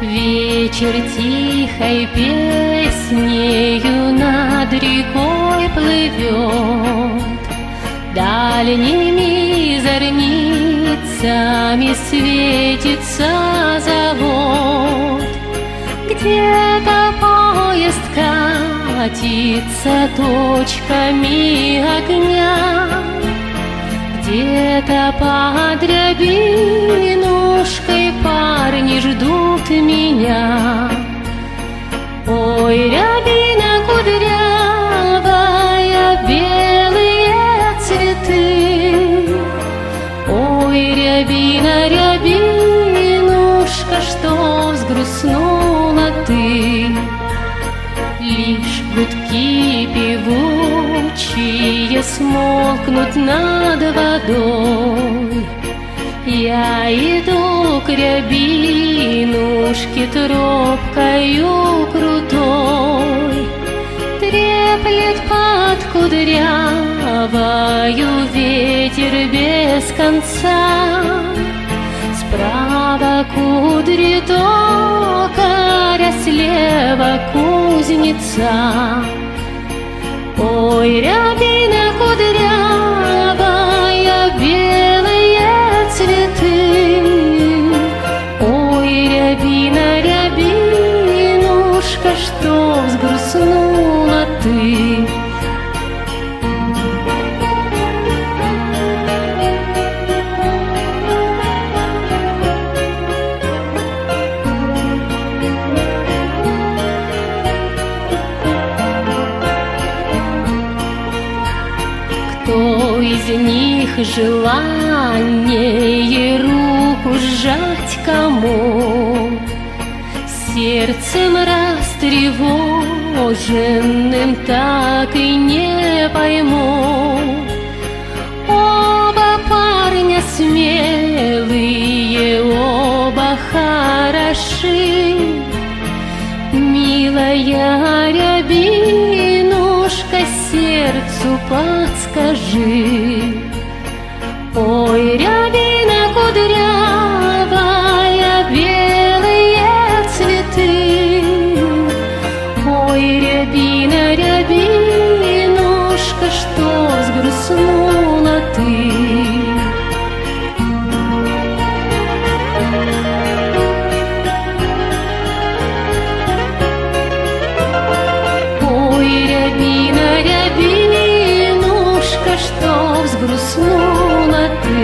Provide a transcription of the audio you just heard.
Вечер тихой песнею над рекой плывет, дальними зорницами светится завод. Где-то поезд катится точками огня, где-то под рябинушкой парни ждут меня. Ой, рябина кудрявая, белые цветы. Ой, рябина, рябинушка, что взгрустнула ты. Лишь гудки певучие смолкнут над водой. Я иду к рябинушке тропкою крутой, треплет под кудрявою ветер без конца. Справа кудри токаря, слева кузнеца. Ой, рябина кудрявая, белые цветы. Ой, рябина, рябинушка, что взгрустнула ты. Кто из них желаннее руку сжать кому? Сердцем растревоженным так и не пойму. Оба парня смелые, оба хороши. Милая рябинушка, сердцу подскажи. Ой, рябина кудрявая, белые цветы. Ой, рябина, рябинушка, что взгрустнула ты. Ой, рябина, рябинушка, что взгрустнула ты.